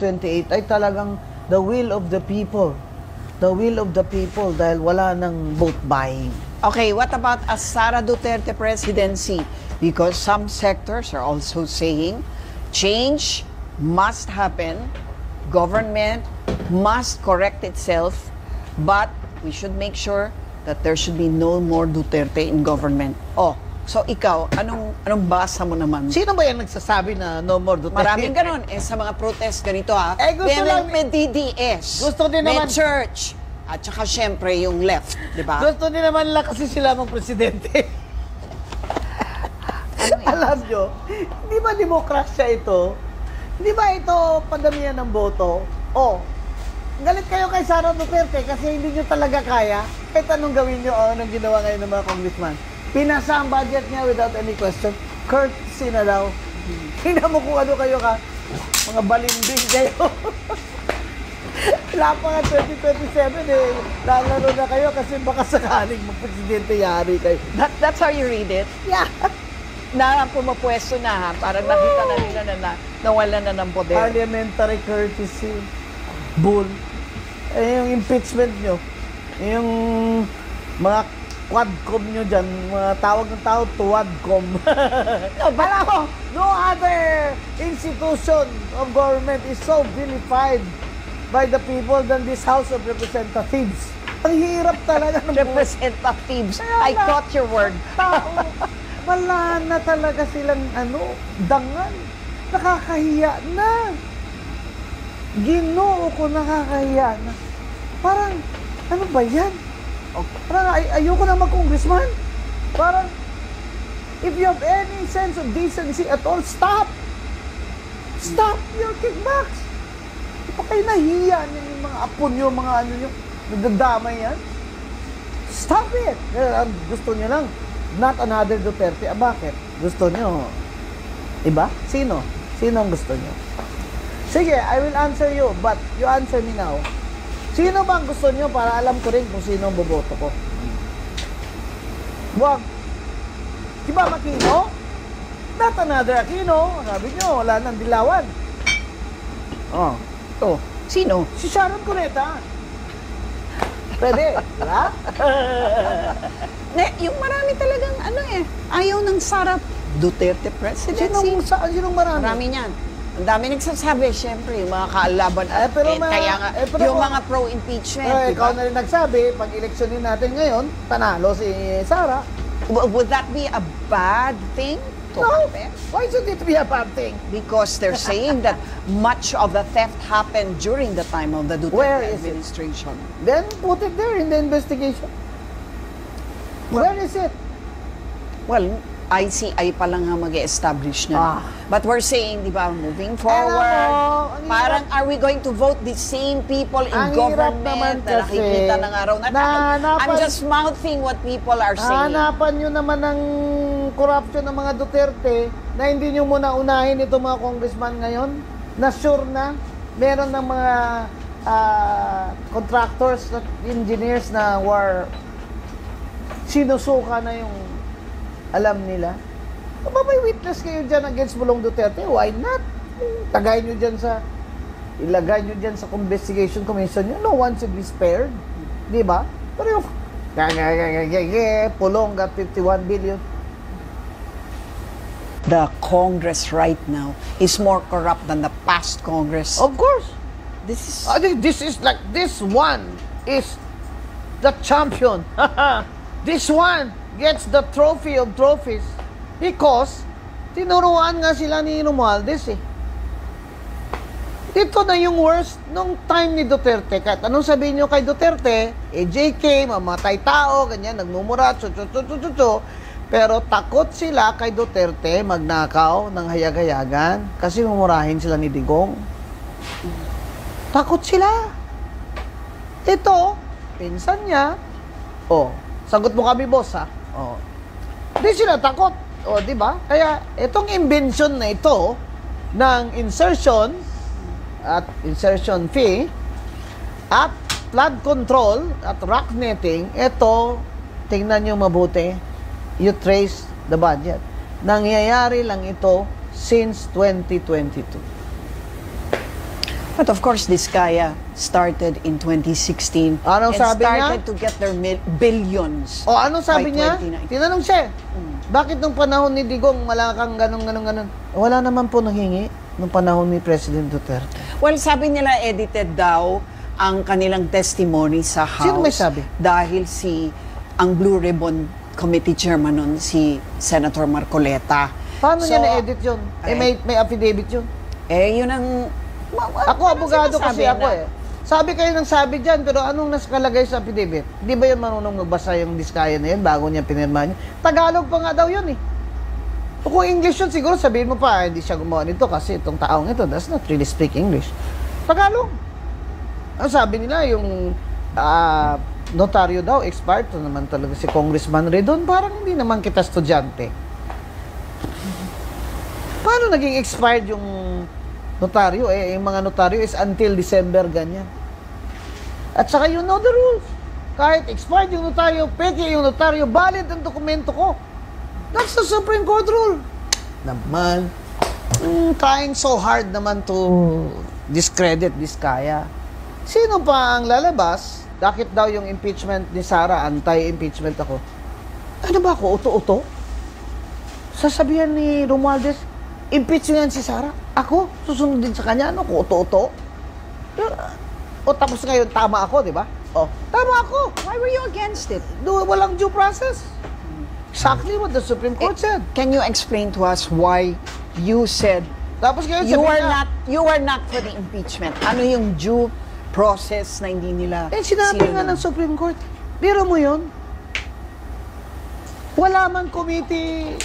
28 ay talagang the will of the people. The will of the people dahil wala ng vote buying. Okay, what about a Sara Duterte presidency? Because some sectors are also saying change must happen, government must correct itself, but we should make sure that there should be no more Duterte in government. Oh, so ikaw, anong basa mo naman? Sino ba yan nagsasabi na no more Duterte? Maraming ganon. Sa mga protest ganito ha. Gusto lang may DDS. Gusto din may naman. church. At saka syempre yung left, di ba? Gusto din naman lang kasi sila mong presidente. Alam nyo, hindi ba demokrasya ito? Hindi ba ito padamihan ng boto? Galit kayo kay Sara Duterte kasi hindi nyo talaga kaya. Kahit anong gawin nyo o anong ginawa ngayon ng mga congressman. Pinasa ang budget niya without any question. Courtesy na daw. Tingnan mo kung ano kayo ka. Mga balimbing kayo. Wala pa nga 2027 eh. Lalaro na kayo kasi baka sakaling magpresidente yari kayo. That's how you read it? Yeah. Na pumapwesto na ha. Parang nakita na nila na nawala na ng poder. Parliamentary courtesy. Bull. Yung impeachment nyo. Yung mga quadcom nyo dyan, mga tawag ng tao, tuwadcom. No other institution of government is so vilified by the people than this House of Representatives. Ang hirap talaga ng representatives. I caught your word. Tao, wala na talaga silang dangan. Nakakahiya na. Ginoo ko, nakakahiya na. Parang, ano ba yan? Parang ayoko na mag-congressman. Parang, if you have any sense of decency at all, stop! Stop your kickbacks! Di pa kayo nahiya yung mga apo nyo, mga ano nyo, nagdadamay yan. Stop it! Gusto nyo lang, not another Duterte. Bakit? Gusto nyo, iba? Sino? Sino ang gusto nyo? Sige, I will answer you, but you answer me now. Sino ba ang gusto nyo para alam ko rin kung sino ang boboto ko? Wag. Diba Aquino? Not another Aquino. Sabi nyo, wala nang dilawan. Sino? Si Sharon Cuneta. Pwede, diba? Yung marami talagang ayaw ng Sara Duterte presidency. Sinong marami? Marami niyan. Ang dami nagsasabi, syempre, yung mga kaalaban. Kaya nga, yung mga pro-impeachment. Ikaw na rin nagsabi, pag eleksyonin natin ngayon, panalo si Sara. Would that be a bad thing to happen? Why should it be a bad thing? Because they're saying that much of the theft happened during the time of the Duterte administration. Then put it there in the investigation. Where is it? Well, ICI pa lang nga mag-establish na. But we're saying, di ba, moving forward, parang are we going to vote the same people in government na nakikita ng araw na I'm just mouthing what people are saying. Hanapan nyo naman ng corruption ng mga Duterte na hindi nyo muna unahin itong mga congressman ngayon na sure na meron ng mga contractors at engineers na sinusuka na yung alam nila. May witness kayo dyan against Bulong Duterte, why not? Ilagay nyo dyan sa investigation commission nyo. No one should be spared. Di ba? Pero yung Pulong got 51 billion. The Congress right now is more corrupt than the past Congress. Of course. This one is the champion. This one gets the trophy of trophies because tinuruan nga sila ni Romualdez eh. Ito na yung worst nung time ni Duterte. Kahit anong sabihin nyo kay Duterte, JK, mamatay tao, ganyan, nagmumura, pero takot sila kay Duterte magnakaw ng hayag-hayagan kasi mumurahin sila ni Digong. Takot sila. Ito, pinsan niya, sagot mo kami, boss, ha? Hindi sila takot. Di ba? Kaya, itong invention na ito ng insertion at insertion fee at flood control at rock netting, ito, tingnan nyo mabuti, you trace the budget. Nangyayari lang ito since 2022. But of course, Diskaya started in 2016 Anong and sabi niya? started to get their billions. O anong sabi by niya? 2019. Tinanong siya, bakit nung panahon ni Digong malakang ganun? Wala naman po nanghingi nung panahon ni President Duterte. Well, sabi nila edited daw ang kanilang testimony sa House. Sino may sabi? Dahil ang Blue Ribbon Committee Chairman nun, si Senator Marcoleta. Paano So, niya na-edit yun? May affidavit yun. Yun ang... Ako, abogado kasi sinasabi ako na- Sabi kayo ng sabi dyan, pero anong nakalagay sa affidavit? Di ba yun marunong magbasa yung Diskaya na yun bago niya pinirma niya? Tagalog pa nga daw yun eh. O kung English yun, siguro sabihin mo pa, hindi siya gumawa nito kasi itong taong ito does not really speak English. Tagalog. Ang sabi nila, yung notaryo daw, expired. Ito naman talaga si Congressman Redon. Parang hindi naman kita estudyante. Paano naging expired yung notaryo? Yung mga notaryo is until December, ganyan. At saka you know the rules. Kahit expired yung notaryo, peke yung notaryo, valid ang dokumento ko. That's the Supreme Court rule. Naman, trying so hard naman to discredit Diskaya. Sino pa ang lalabas? Bakit daw yung impeachment ni Sara, anti-impeachment ako? Ano ba ako, uto-uto? Sasabihan ni Romualdez, impeach nyo yan si Sara. Ako, susunod din sa kanya. Ano ko, uto-uto? O tapos ngayon, tama ako, di ba? O, tama ako. Why were you against it? Walang due process. Exactly what the Supreme Court said. Can you explain to us why you said Tapos ngayon, you sabi are niya, not for the impeachment? Ano yung due process na hindi nila sinabi nga ng Supreme Court. Biro mo yun? Wala man committee,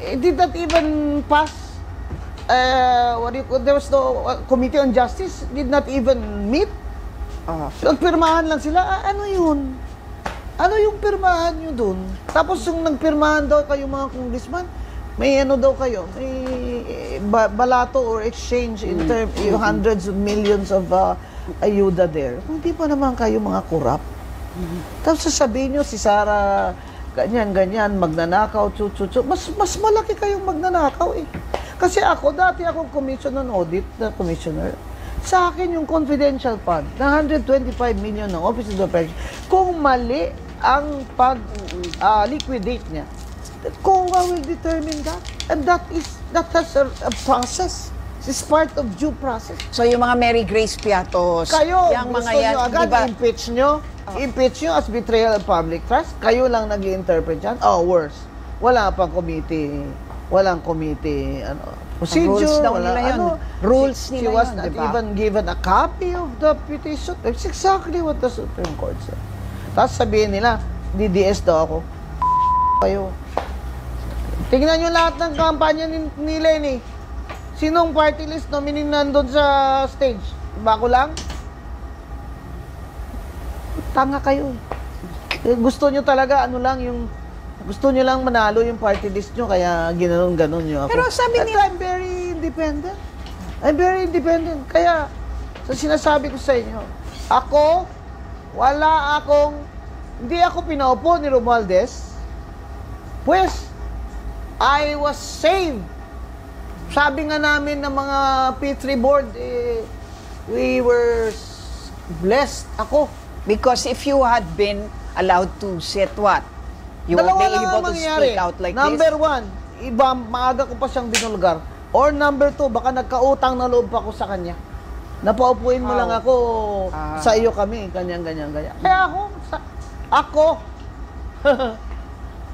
it did not even pass. There was no Committee on Justice, did not even meet. Nagpirmahan lang sila. Ano yun? Ano yung pirmahan nyo dun? Tapos yung nagpirmahan daw kayo mga congressman, may ano daw kayo, may balato or exchange in terms, yung hundreds of millions of ayuda there. Hindi pa naman kayo mga korap. Tapos sasabihin nyo, si Sara, ganyan, magnanakaw, mas malaki kayong magnanakaw eh. Kasi dati akong commission on audit na commissioner. Sa akin yung confidential fund na 125 million ng Office of the President, kung mali ang pag-liquidate niya, COA will determine that. And that has a process. It's part of due process. So yung mga Mary Grace Piatos, Kayo, yung gusto mga yan, nyo agad, di ba? impeach nyo as betrayal of public trust. Kayo lang nag-i-interpret yan. Worse. Wala pang committee, walang committee, procedure, Rules daw wala, nila yun. Rules she nila was yun, not di ba? even given a copy of the petition. That's exactly what the Supreme Court said. Tapos sabihin nila, DDS daw ako. Kayo. Tingnan nyo lahat ng kampanya ni Lenny. Sinong party list nominee nandun sa stage? Ba ako lang? Tanga kayo. Gusto nyo talaga, gusto nyo lang manalo yung party list nyo, kaya ginanon-ganon nyo ako. Pero sabi At I'm very independent. I'm very independent. Kaya, sinasabi ko sa inyo, hindi ako pinaupo ni Romualdez. Pues, I was saved. Sabi nga namin ng mga P3 board, we were blessed. Ako. Because if you had been allowed to sit what? You won't be able to speak out like Number this? one, maaga ko pa siyang binulgar. Or number two, baka nagkautang na loob pa ako sa kanya. Napaupuin mo lang ako, sa iyo kami, ganyan. Kaya ako,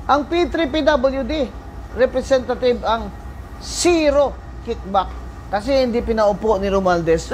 ang P3PWD, representative ang zero kickback. Kasi hindi pinaupo ni Romualdez.